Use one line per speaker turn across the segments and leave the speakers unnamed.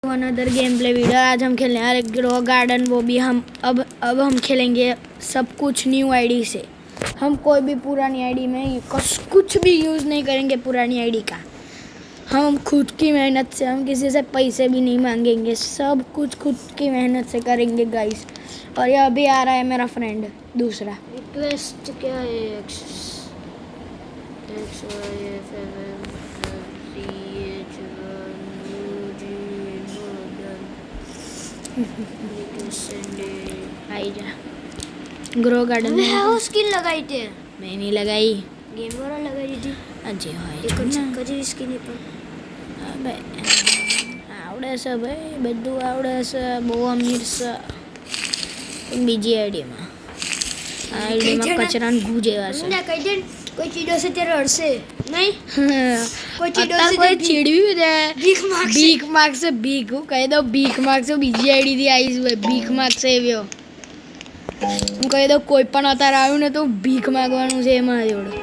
Another game play video. आज हम खेलने वाले ग्रो गार्डन, वो भी हम अब हम खेलेंगे सब कुछ न्यू आईडी से। हम कोई भी पुरानी आईडी में कुछ भी यूज़ नहीं करेंगे पुरानी आईडी का। हम खुद की मेहनत से, हम किसी से पैसे भी नहीं मांगेंगे, सब कुछ खुद की मेहनत से करेंगे गाइस। और ये अभी आ रहा है मेरा फ्रेंड दूसरा।
रिक्वेस्ट क्या है?
आई जा ग्रो गार्डन में
वो स्किन लगाई थी।
मैं नहीं लगाई,
गेम वाला लगाई थी।
अजय भाई
એક જ સ્કિન પણ
હવે આવડે છે ભાઈ, બધું આવડે છે, બહુ અમીર છે બીજી આઈડીમાં. આ આઈડીમાં કચરાન ગુ જેવા છે.
ના કહી દે કોઈ ચીડો છે તે રડશે નહીં. કોઈ ચીડો છે
કોઈ ચીડવ્યું ને
ભીખ
ભીખ
માંગશે.
માગશે. ભીખ હું કહી દઉં, ભીખ માગશે. બીજી આઈડીથી આવીશ ભાઈ, ભીખ માગશે એવ્યો. હું કહી દઉં કોઈ પણ અત્યારે આવ્યું ને તો ભીખ માગવાનું છે એમાં જોડે.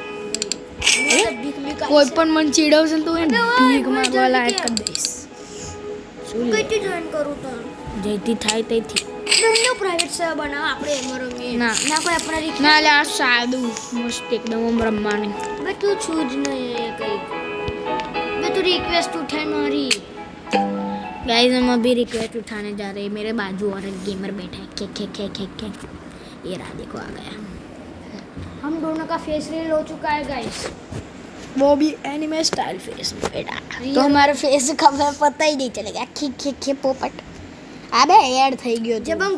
કોઈ પણ મને ચીડવશે ને તો એને ભીખ માગવા લાયક કરી દઈશ. શું લે?
કઈથી જોઈન કરું તો
જેથી થાય તેથી.
ઘરનો પ્રાઇવેટ સર્વર બનાવ, આપણે એમાં રમીએ.
ના.
ના કોઈ આપણા
ના લે, આ સાદું મસ્ત એકદમ આમ રમવાની.
બે તું છું જ નહીં કઈ. બે તું રિક્વેસ્ટ ઉઠાઈ મારી.
गाइस हम अभी रिक्वेस्ट उठाने जा रहे हैं. मेरे बाजू और एक गेमर बैठा है. खे ये रहा, देखो आ गया.
हम दोनों का फेस रील हो चुका है गाइस.
वो भी एनिमे स्टाइल फेस में बेटा. तो हमारे फेस का हमें पता ही नहीं चलेगा. खे पोपट. अबे ऐड થઈ ગયો.
जब हम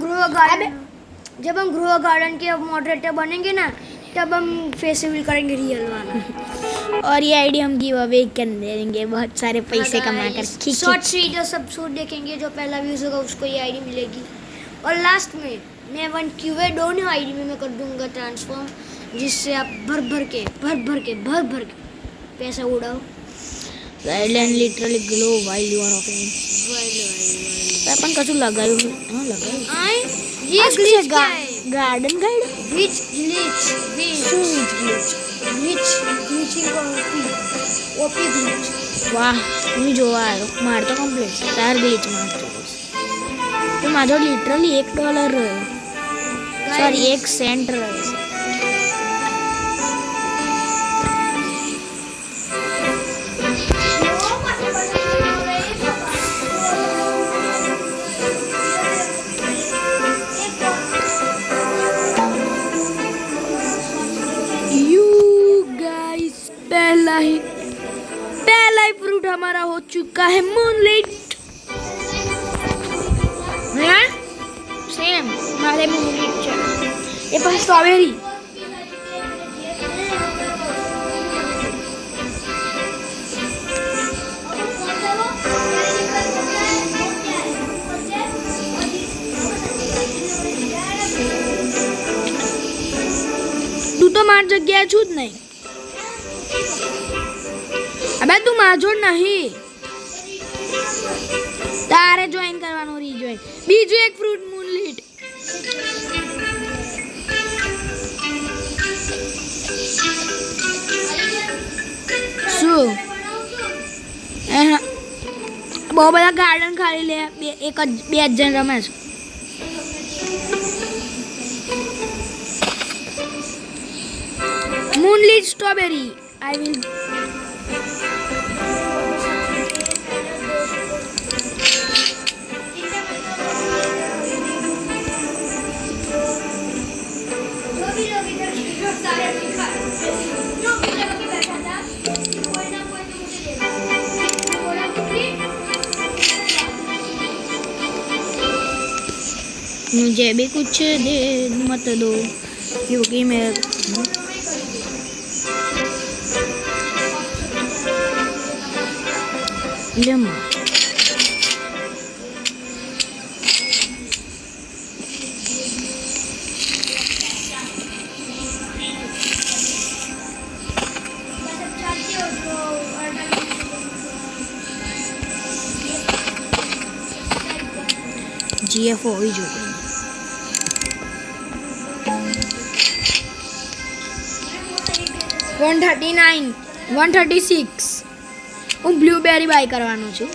ग्रो गार्डन के मॉडरेटर बनेंगे ना, तब हम फेस रिवील करेंगे रियल वाला.
और ये आईडी हम गिव अवे कर देंगे बहुत सारे पैसे कमा कर.
शॉर्ट्स वीडियो सब शूट देखेंगे, जो पहला व्यूज होगा उसको ये आईडी मिलेगी. और लास्ट में मैं 1 क्यूए दोनों आईडी में मैं कर दूंगा ट्रांसफॉर्म, जिससे आप भर भर के पैसा उड़ाओ.
Guideline literally glow while you are opening. अपन कछु लगायो. हां लगायो.
आई ये ग्लिच क्या है?
Garden guide
which glitch glitching OP glitch.
વાહ, હું જોવા આવ્યો. માર તો કમ્પ્લીટ છે. તાર ગ્લિચ મારતો તો મારો લિટરલી $1 રહ્યો. સોરી 1 સેન્ટ રહ્યો છે. पहला ही फ्रूट हमारा हो चुका है मूनलाइट. सेम हमारे मूनलाइट છે. ये पर स्ट्रॉबेरी. તું તો માર જગ્યાએ છું જ નહીં. अबे तू माजोड़ नहीं, तारे ज्वाइन करवानो रीजॉइन. बीजू एक फ्रूट मूनलाइट. શું બહુ બધા ગાર્ડન ખાલી લે. બે જ જણ રમે છે. Moonlight strawberry. आई विल मुझे भी कुछ दे मत दो, क्योंकि मैं लेमा. GF હોવી જોઈએ. 139 136 હું બ્લૂબેરી બાય કરવાનો છું.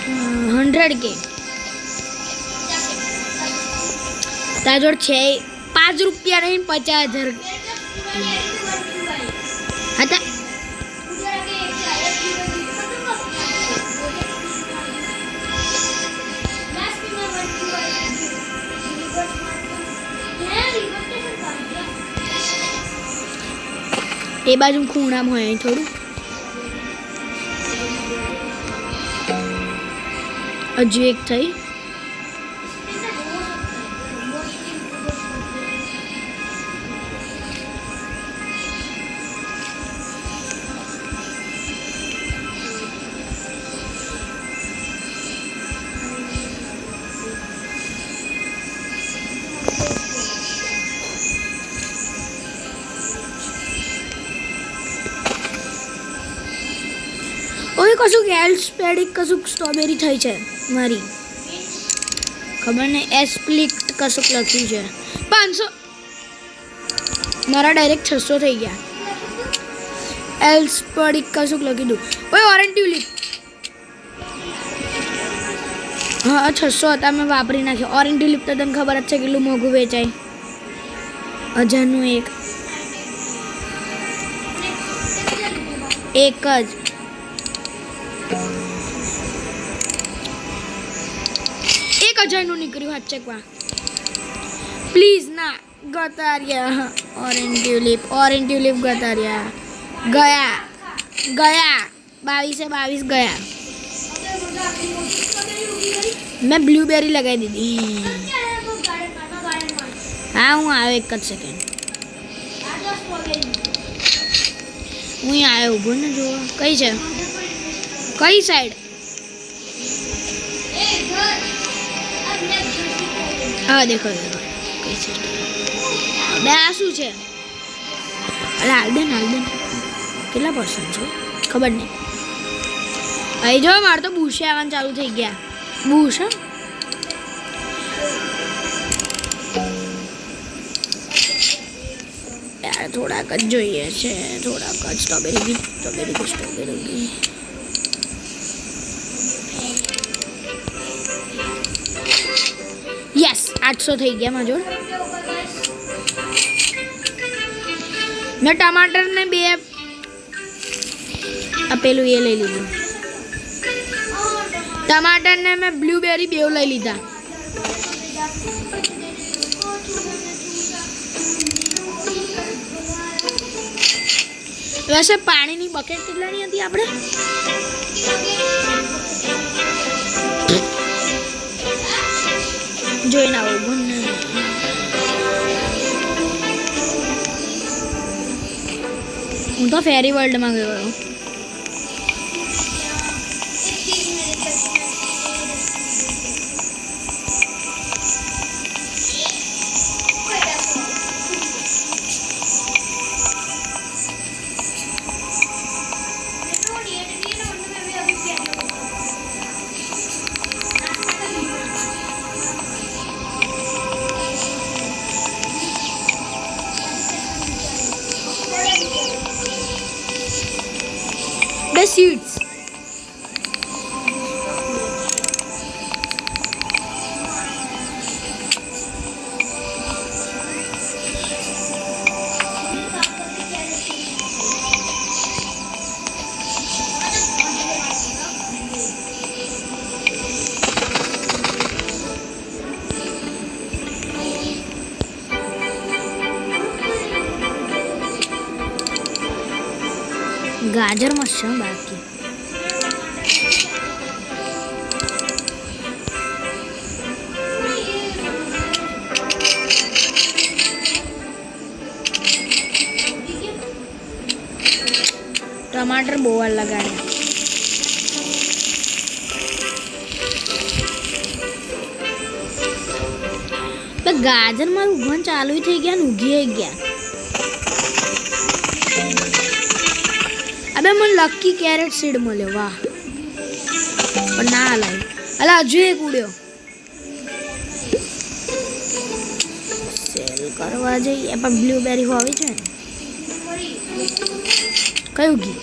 100K તારા જોડે છે 5 રૂપિયા નહીં 50,000 હતા એ બાજુ ખૂણામાં હોય અહીં થોડું હજુ એક થઈ ઓય કશું એલ્સપેડિક કશું સ્ટ્રોબેરી થઈ છે મારી ખબર નહીં એસ્પ્લિક્ટ કશું લખ્યું છે 500 મારા ડાયરેક્ટ 600 થઈ ગયા એલ્સપેડિક કશું લખી દઉં ઓય ઓરેન્જ ટ્યુલિપ હા 600 હતા મેં વાપરી નાખ્યો ઓરેન્જ ટ્યુલિપ તો તને ખબર જ છે કેટલું મોંઘું વેચાય 1000નું એક જ 1000નું નીકળ્યું હાથ ચેકવા પ્લીઝ ના ગતારિયા ઓરેન્જ ટ્યુલિપ ગતારિયા ગયા 22 ગયા મેં બ્લૂબેરી લગાવી દીધી હા હું આવ્યો એક જ સેકન્ડ હું અહીં આવ્યો ઊભો ને જુઓ કઈ છે કઈ સાઈડ હા દેખો કઈ સાઈડ બે આ શું છે અરે હાલદેન કેટલા પર્સન્ટ છે ખબર નહીં અહીં જો મારે તો બુશે આવવાનું ચાલુ થઈ ગયા બુશ યાર થોડાક જ જોઈએ છે થોડાક જ સ્ટ્રોબેરી યસ 800 થઈ ગયા મારા જોડ મેં ટમાટર ને બે પેલું એ લઈ લીધું ટમાટર ને મેં બ્લૂબેરી બેવ લઈ લીધા વૈસે પાણીની બકેટ કેટલાની હતી આપણે જોઈને આવું હું તો ફેરી વર્લ્ડમાં ગયો the seeds गाजर मस्त છે બાકી टमाटर બહુ વાર લગાડે તો ગાજર મારું ઉગવાનું ચાલુ થઈ ગયા ને ઉગી ગયા अबे मन लकी कैरेट सीड મળ્યો વાહ પણ ના લાઈ અલા હજુ એક ઉડ્યો સેલ કરવા જઈએ પણ બ્લૂબેરી હોવી છે ને કયું ગી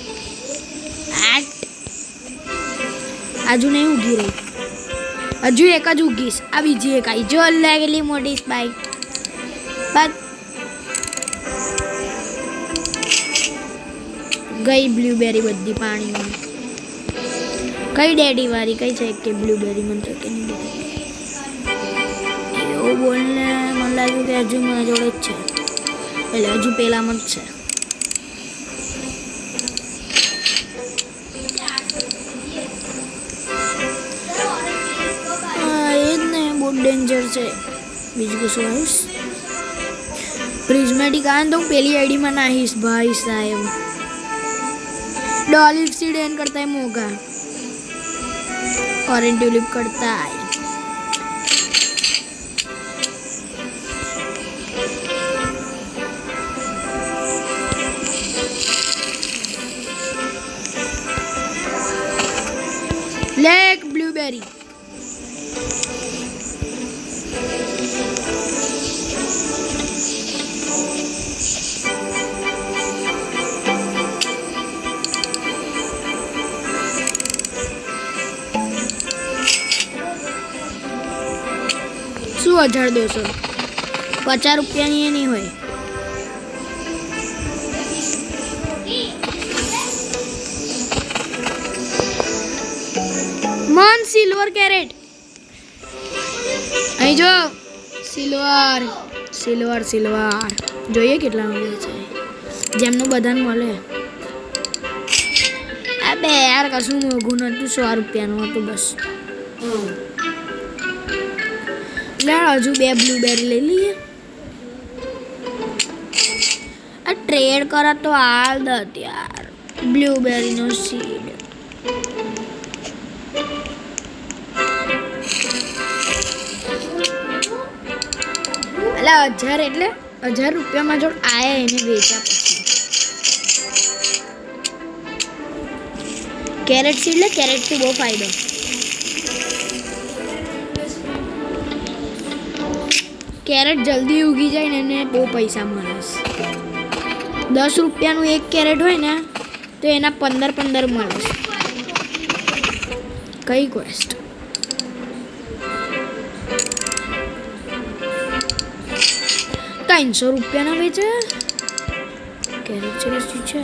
આજુ નહીં ઊગી રહી, હજુ એક જ ઊગીશ. આ બીજી એક આવી જો લાગેલી મોટી સ્પાઈક. બસ ગઈ બ્લુબેરી બધી પાણીમાં. કઈ ડેડી વાળી કઈ છે કે બ્લુબેરી મને તો કે નહીં એવું બોલને મને લાગ્યું કે હજુ મારા જોડે જ છે, એટલે હજુ પેલામાં જ છે. એ જ ને બહુ ડેન્જર છે. બીજું કશું આવીશ પ્રિઝમેટિક આવે તો હું પેલી આઈડીમાં નાહીશ ભાઈ સાહેબ. ડોલિવ સીડ એન કરતા મોંઘા, ઓરેન્જ ટ્યુલિપ કરતા લેક બ્લુબેરી. શું 1200 50 રૂપિયાની એ નહીં હોય. મન સિલ્વર કેરેટ અહીં જો સિલ્વર સિલ્વર સિલ્વર જોઈએ કેટલા મળે છે, જેમનું બધાને મળે. અબે યાર કશું મોંઘું નહોતું, 100 રૂપિયાનું હતું બસ. હજુ 2 બ્લુબેરી લઈ લઈએ. આ ટ્રેડ કરા તો હાલ દત યાર બ્લુબેરીનો સીડ. એટલે 1000 એટલે 1000 રૂપિયામાં જો આયા એને વેચ્યા પછી. કેરેટ સીડ લે, કેરેટથી બહુ ફાયદો. કેરેટ જલ્દી ઉગી જાય ને એને બહુ પૈસા મળે. 10 રૂપિયાનું એક કેરેટ હોય ને તો એના 15 મળે. કઈ ક્વેસ્ટ? ₹300 રૂપિયાના વેચે કેરેટ છે.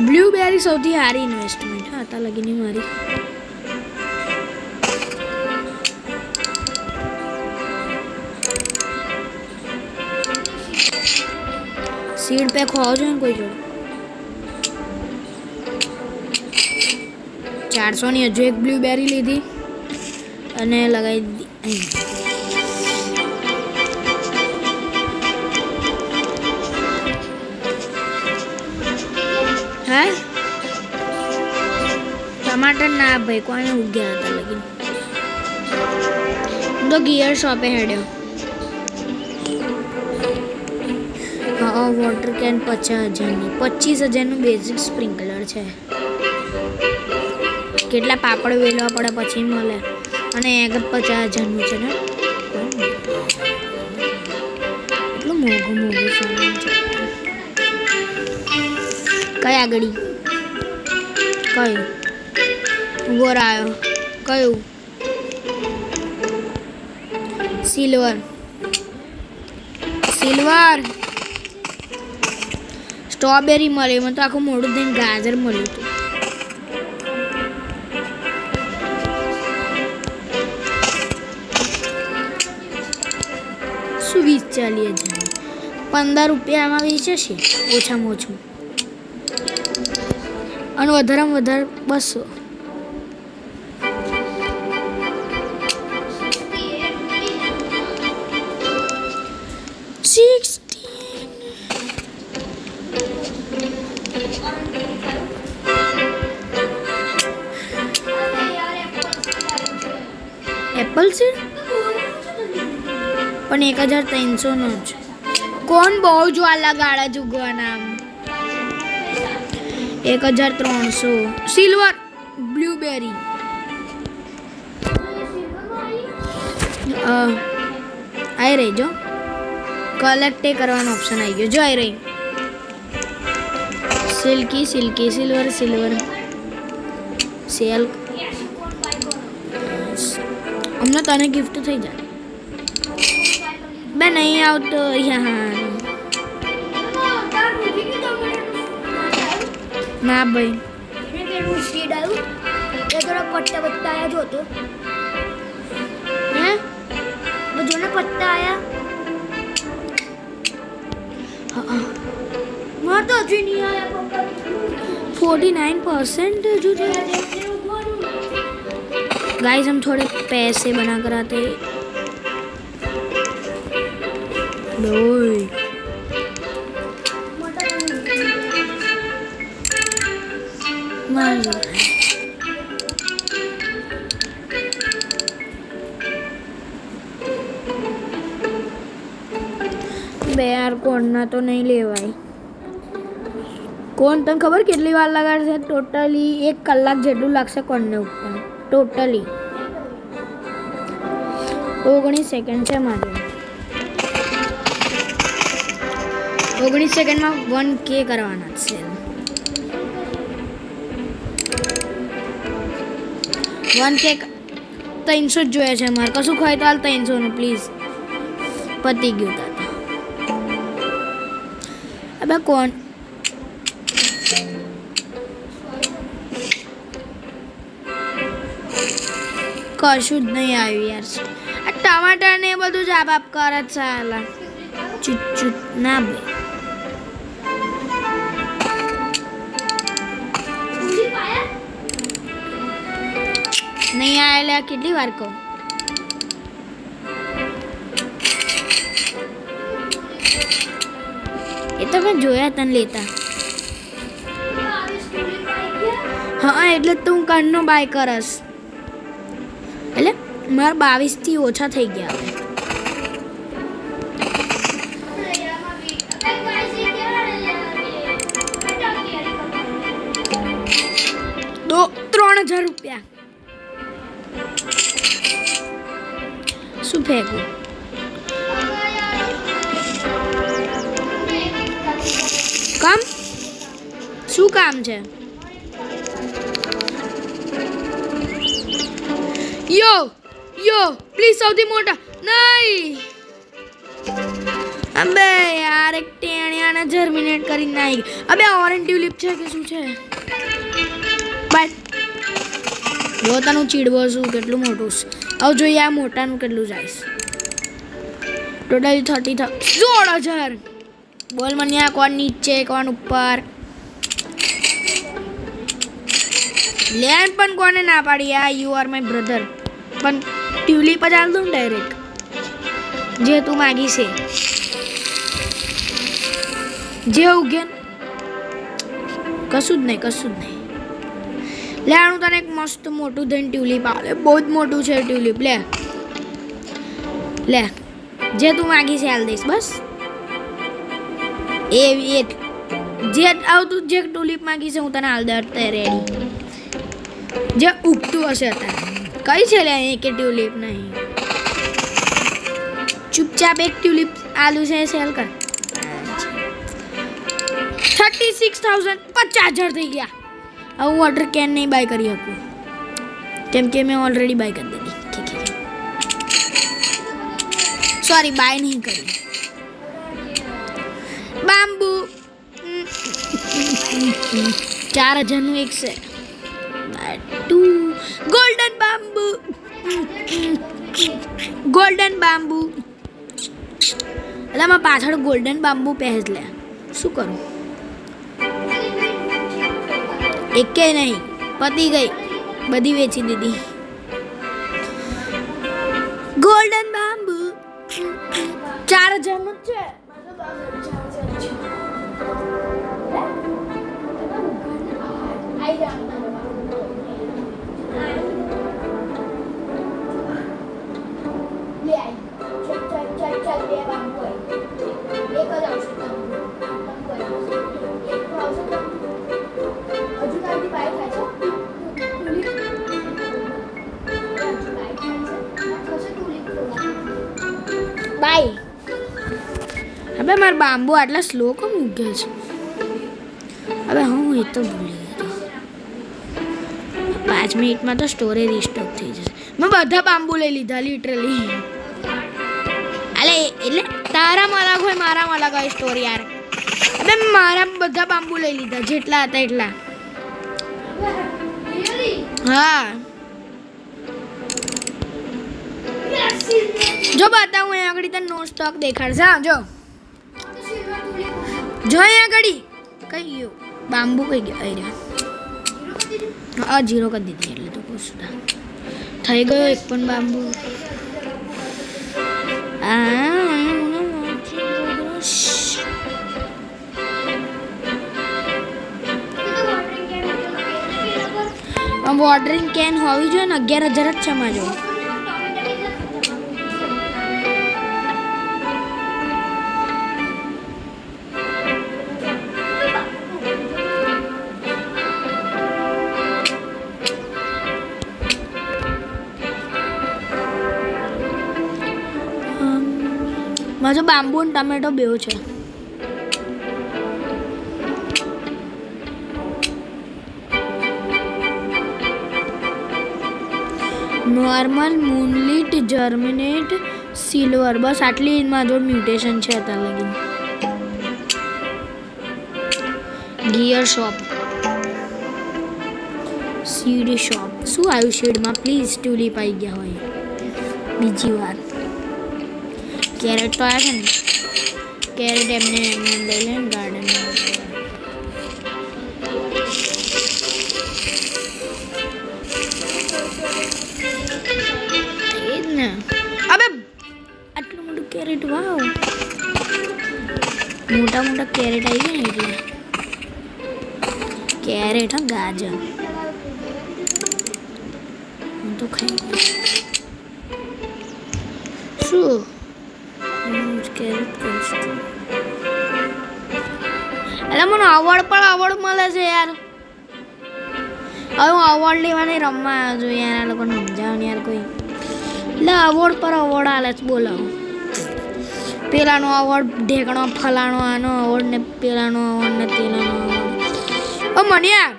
બ્લુબેરી સૌથી સારી ઇન્વેસ્ટમેન્ટ હા તા લગીની મારી. સીડ પેક હોવો જોઈએ ને કોઈ જોડે. 400ની હજુ એક બ્લુબેરી લીધી અને લગાવી દીધી. હા ટમાટર ના ભાઈ કોને ઉગ્યા હતા લગીન. હું તો ગિયર શોપે હેડ્યો. હા વોટર કેન 50,000ની 25,000નું બેઝિક સ્પ્રિંકલર છે. કેટલા પાપડ વેલવા પડે પછી મળે. અને આગળ 50,000નું છે ને એટલું મોંઘું સામાન છે. કઈ આગળ કયું ગોર આવ્યો કયું સિલ્વર સ્ટ્રોબેરી મળે. મને તો આખું મોડું થઈને ગાજર મળ્યું હતું. શું 20-40,000 15 રૂપિયામાં વેચે છે ઓછામાં ઓછું, અને વધારેમાં વધારે 200. એપલ સીડ પણ 1,300નો જ. કોણ બહુ જ્વાલા ગાળા જુગવાના. 1,300 સિલ્વર બ્લુબેરી. આવી રહી જો કલેક્ટે કરવાનો ઓપ્શન આવી ગયો. જોઈ રહી silky silky silver silver cell. હમણાં તને ગિફ્ટ થઈ જાય. બે નહીં આવતો યાર. ના ભાઈ
शीड आयु ये थोड़ा पट्टा पट्टा आया जो तो हैं वो जो ना पट्टा आया मार तो अभी नहीं आया पापा
49% जो है. गाइस हम थोड़े पैसे बना कर आते. બે યાર કોણના તો નહીં લેવાય. કોણ તને ખબર કેટલી વાર લગાડશે? ટોટલી 1 કલાક જેટલું લાગશે કોણને ઉપર. ટોટલી 19 સેકન્ડ છે મારે. 19 સેકન્ડમાં 1K કરવાના છે. 1K 300 જ જોઈએ છે મારે. કશું ખાય તો હાલ 300 નું પ્લીઝ. પતી ગયું તાતા. અબે કોણ કશું જ નહીં આવ્યું યાર. આ ટમાટર ને એ બધું જ આપ કરે છે સાલા. ચૂટ ના બે નહીં આવેલા. કેટલી વાર કહું? એ તો મેં જોયા તને લેતા. હા એટલે જ તો હું કાનનો બાય કરસ. એટલે મારા 22 થી ઓછા થઈ ગયા હવે. 3000 રૂપિયા. શું ફેંકું? કામ શું કામ છે? યો પ્લીઝ સૌથી મોટા નહીં. અબે યાર એક ટેણિયાને જર્મિનેટ કરી નાખી. અબે ઓરેન્જ ટ્યુલિપ છે કે શું છે? બાય જો તનું ચીડવો છું કેટલું મોટું છે. હવે જોઈએ આ મોટાનું કેટલું જાય. ટોટલી 16,000. બોલ મને આ કોણ નીચે કોણ ઉપર? લેન પણ કોને ના પાડી? આ યુ આર માય બ્રધર. પણ ટ્યુલિપ જ આલ દઉં ડાયરેક્ટ જે તું માગી છે. જે ઉગે કશું જ નહીં. લે આનું તને એક મસ્ત મોટું ધન ટ્યુલિપ આવે. બહુ જ મોટું છે ટ્યુલિપ. લે જે તું માગી છે હાલ દઈશ બસ. એ જે આવતું જે ટ્યુલિપ માગી છે હું તને હાલ દે. રેડી જે ઉગતું હશે અત્યારે. કઈ છે લે એક ટ્યુલિપ નહીં. ચૂપચાપ એક ટ્યુલિપ આલુ છે સેલ કર. 36,000 50,000 થઈ ગયા. હવે હું વોટર કેન નહીં બાય કરી શકું કેમ કે મેં ઓલરેડી બાય કરી દીધી. સોરી બાય નહીં કરી. બામ્બુ 4,000 નું એક છે. ગોલ્ડન બામ્બુ એટલે મારા પાછળ ગોલ્ડન બામ્બુ પહેજ લે. શું કરું? એકે નહીં પતી ગઈ. બધી વેચી દીધી. ગોલ્ડન બામ્બુ 4,000 નું છે. બાય બાંબુ આટલા સ્લો કેમ ઉગે છે? હવે હું એ તો ભૂલી ગયો. 5 મિનિટમાં તો સ્ટોરેજ રિસ્ટોક થઈ જશે. મેં બધા બાંબુ લઈ લીધા લિટરલી. અલે એટલે તારામાં અલગ હોય મારામાં અલગ હોય સ્ટોરી યાર. મેં મારા બધા બાંબુ લઈ લીધા જેટલા હતા એટલા. હા જો બતાવું અહીંયા આગળ તને નો સ્ટોક દેખાડશે. હા જો અહીંયા આગળ કઈ ગયું બાંબુ કઈ ગયો અહીંયા. હા 0 કરી દીધી એટલે તો પૂછ થઈ ગયો એક પણ બાંબુ. વોટરિંગ કેન હોવી જોઈએ ને 11,000 જ છે માં જો. મારો બાંબુ અને ટમેટો બેવ છે. નોર્મલ મૂનલીટ જર્મિનેટ સિલ્વર બસ આટલી મારી જોડે મ્યુટેશન છે અત્યાર લગી. ગિયર શોપ સીડ શોપ શું આવ્યું શેડમાં પ્લીઝ ટ્યુલિપ આવી ગયા હોય બીજી વાર. કેરેટ તો આવે છે ને કેરેટ એમને લઈ લે ને ગાર્ડનમાં. એ જ ને અબે આટલું મોટું કેરેટ વાવ મોટા મોટા કેરેટ આવી ગયા ને એટલે કેરેટ હા ગાજર હું તો ખાઈ ગયો શું કેરેટ કરશું. એટલે મને અવોર્ડ મળે છે યાર. હવે હું અવોર્ડ લેવાની રમવા આવ્યો છું યાર. આ લોકોને સમજાવો ને યાર કોઈ. એટલે અવોર્ડ પર અવોર્ડ આલે છે બોલાવો. પેલાનો અવોર્ડ ઢેકણો ફલાણો આનો અવોર્ડ ને પેલાનો અવોર્ડ ને તેલાનો અવોર્ડ. ઓ મને યાર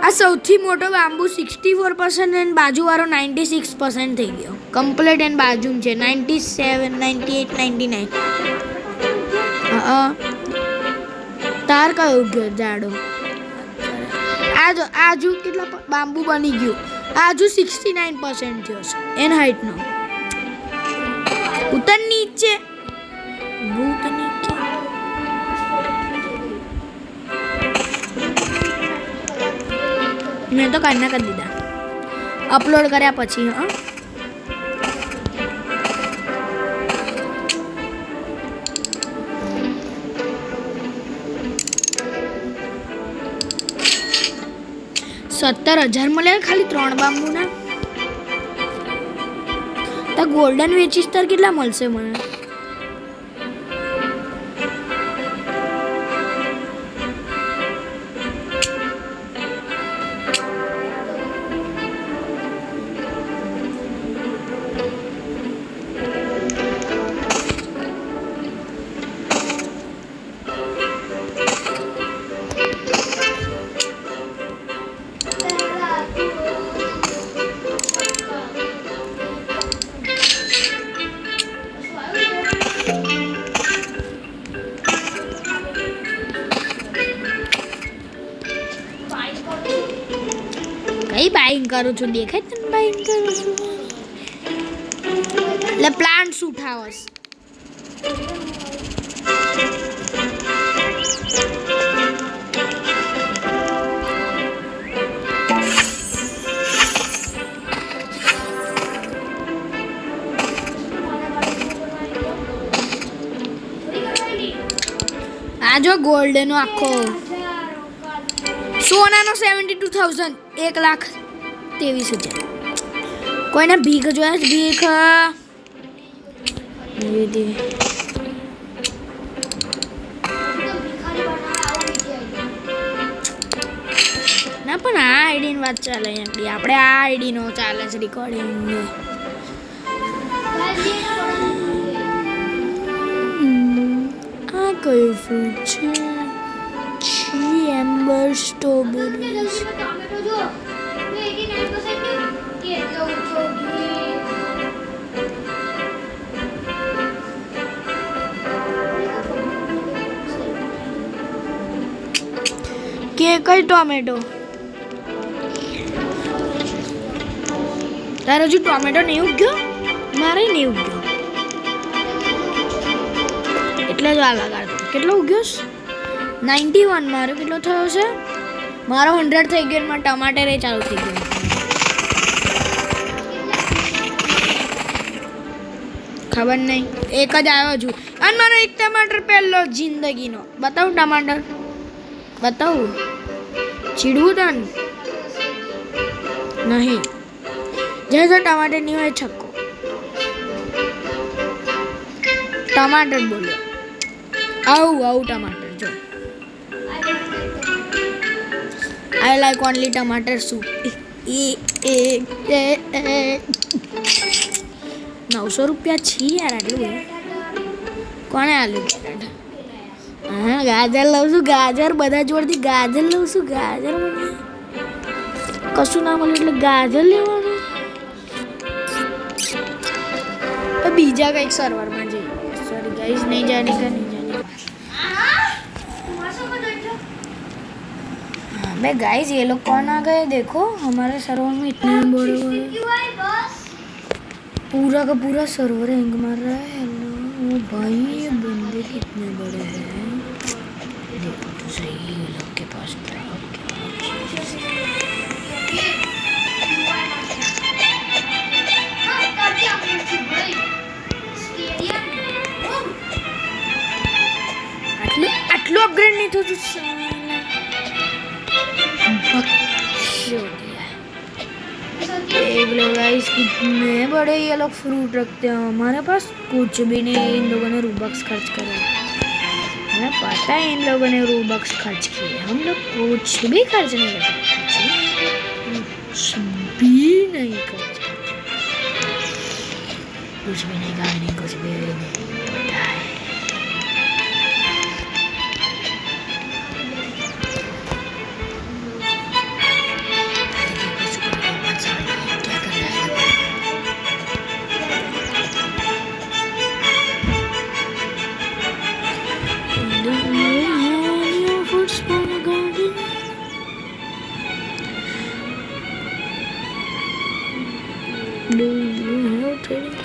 આ સૌથી મોટો બાંબુ 64% અને બાજુવાળો 96% થઈ ગયો. કમ્પ્લીટ એન્ડ બાજુ છે 97, 98, 99. તાર કયો ગયો જાડો. આજુ કેટલા બાંબુ બની ગયું. આજુ 69% થયો છે એન હાઈટનો. ઉતર નીચે ભૂત નીચે મેં તો કાઢના કરી દીધા અપલોડ કર્યા પછી. હા 17,000 મળે ખાલી 3 બાંબુના. તો ગોલ્ડન વેચીસ તાર કેટલા મળશે મને? કઈ બાઈંગ કરું છું દેખાય તને બાઈંગ કરું છું એટલે પ્લાન્ટ્સ ઉઠાવસ. આ જો ગોલ્ડનો આખો સોનાનો 72,000 1,23,000. કોઈને ભીખ જોયા છે ભીખ ના પણ આ આઈડીની વાત ચાલે આપણી. આપણે આ આઈડીનો ચાલે છે રેકોર્ડિંગ. કયો ફ્રૂટ છે? Amber strawberry.
ટોમેટો જો 89% કે એટલો ઊંચો
કે કઈ ટોમેટો? તારો હજુ ટોમેટો નહીં ઉગ્યો? મારે નહીં ઉગ્યો એટલે જ આ લગાડતો. કેટલો ઉગ્યો? 91. મારો કેટલો થયો છે? મારો 100 થઈ ગયો. એમાં ટમાટર એ ચાલુ થઈ ગયું. ખબર નહીં, એક જ આવ્યો છું. અને મારો એક ટમાટર પહેલો જિંદગીનો. બતાવું ટમાટર? બતાવું? ચીડવું તન નહીં. જે ટમાટર નહીં હોય છક્કો. ટમાટર બોલ્યો. આવું ટમાટર જો. I like only tamatar soup. 900 રૂપિયા છે યાર. આટલું કોણે આલ્યું? હા, ગાજર લઉં છું. ગાજર બધા જોડથી ગાજર લઉં છું. ગાજર મને કશું ના મળે એટલે ગાજર લેવાનું. તો બીજા કંઈક સર્વરમાં જઈએ. સોરી ગાઈસ, નહીં જાને का नहीं जाने का. अबे गाइस, ये लोग कौन आ गए? देखो हमारे सर्वर में इतने बड़े पूरा का पूरा सर्वर हैंग मार रहा है. हेलो वो भाई, ये बंदे कितने बड़े हैं. देखो तो सही, ये लोग के पास क्या आटलू अपग्रेड नहीं थोड़ा देख लो गाइस, कितने बड़े ये लोग फ्रूट रखते हैं. हमारे पास कुछ भी नहीं. इन लोगों ने रूबक्स खर्च करे. हमें पता है इन लोगों ने रूबक्स खर्च किए. हम लोग कुछ भी खर्च नहीं करते. कुछ भी नहीं खर्च करते. कुछ भी नहीं खाने, कुछ भी नहीं होता है. Do you have trading?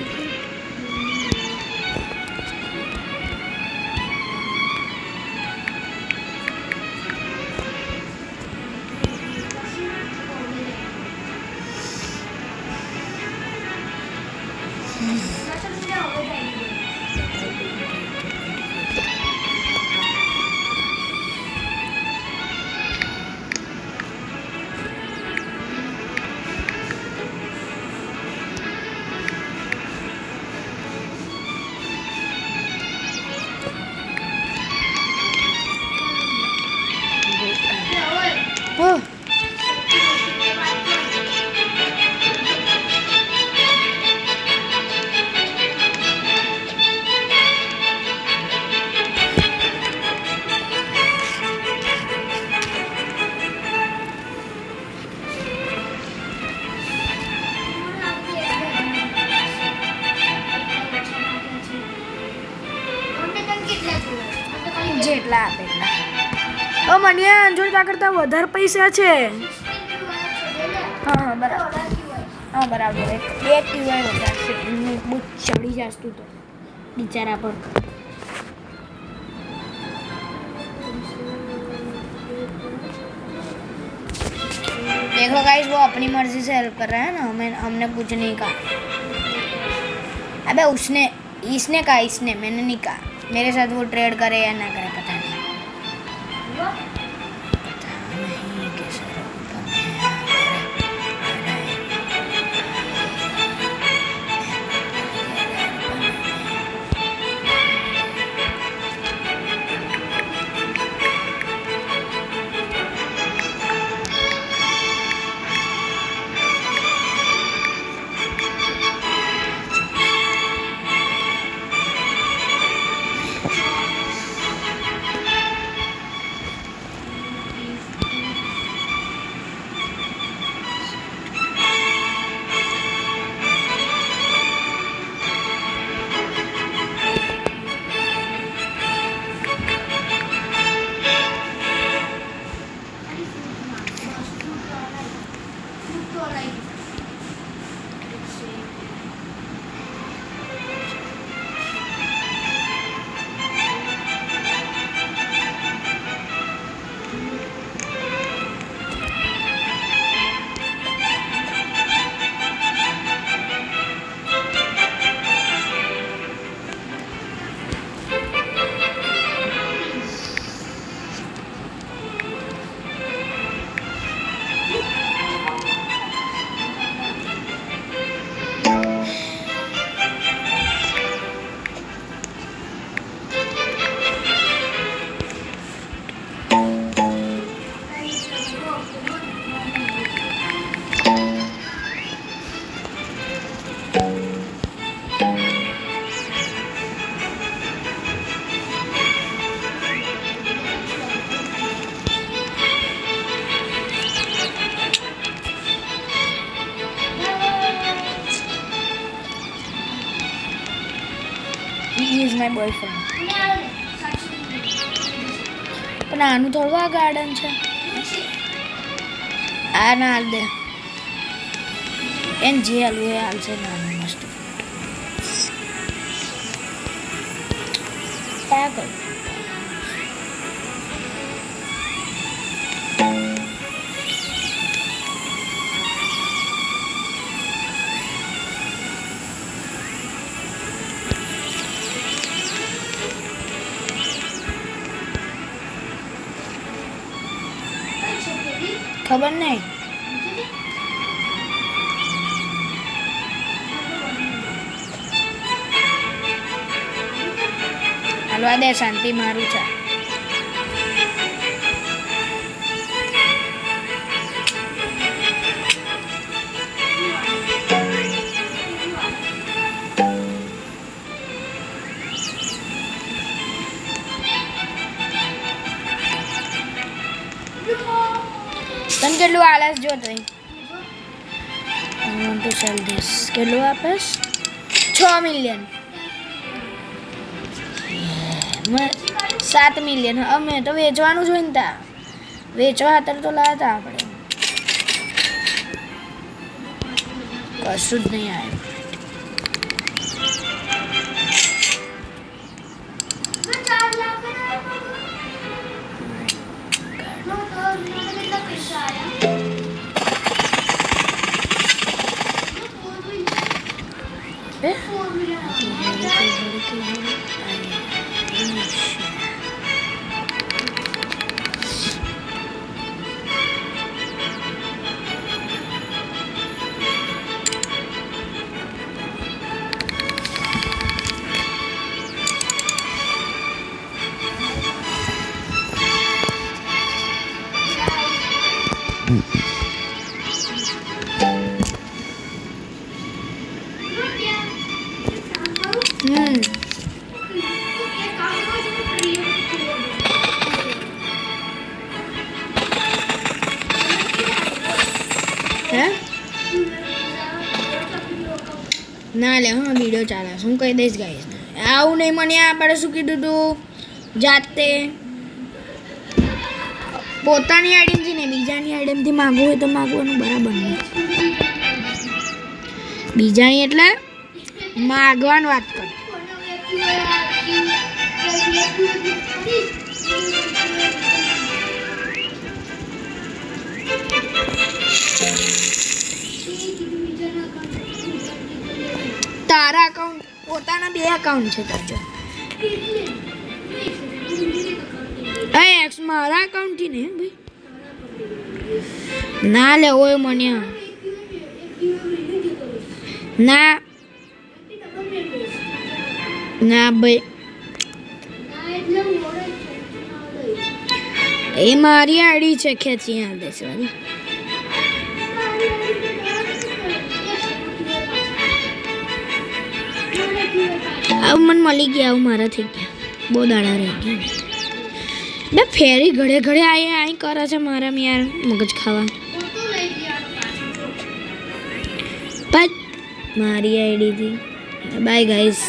Oh. જેટલા આપે એટલા. ઓ મનિયા, અંજોડ તા કરતા વધારે પૈસા છે. હા બરાબર. હા બરાબર. એક QI વધારે છે. બહુ ચડી જાસ્તું તો બિચારા પર. देखो गाइस, वो अपनी मर्जी से हेल्प कर रहा है ना. हमने कुछ नहीं कहा. अबे इसने कहा. मैंने नहीं कहा. मेरे साथ वो ट्रेड करे या ना करे पता नहीं. બોયફ્રેન્ડ પણ આનું થોડું આ ગાર્ડન છે આ ના હાલ દે એને જે હાલવું એ હાલશે નાનું મસ્ત ક્યાં કરું ખબર નહીં હાલવા દે શાંતિ મારું છે તને કેટલું આલસ જો તો I want to sell this કેટલું આપસ 6 મિલિયન 7 મિલિયન અમે તો વેચવાનું જ હોય ને તા વેચવા ખાતર તો લાવતા આપણે કશું જ નહીં આવ્યું ના લે હા વિડીયો ચાલે હું કહી દઈશ ગાઈસ આવું નહીં મને આપણે શું કીધું તું જાતે પોતાની આઈડીમથી ને બીજાની આઈડીમથી માગવું હોય તો માગવાનું બરાબર નહીં બીજાની એટલે માગવાની વાત કર તારા અકાઉન્ટ પોતાના 2 અકાઉન્ટ છે તાજો મારા અકાઉન્ટથી ને ભાઈ ના લે ઓય મને ના ના ભાઈ એ મારી આઈડી છે ખેંચી આ દેશ વાળી આવું મને મળી ગયા આવું મારા થઈ ગયા બહુ દાડા રહી ગયા બે ફેરી ઘડે ઘડે આઈ કરે છે મારા યાર મગજ ખાવા બસ મારી આઈડીથી બાય ગાઈસ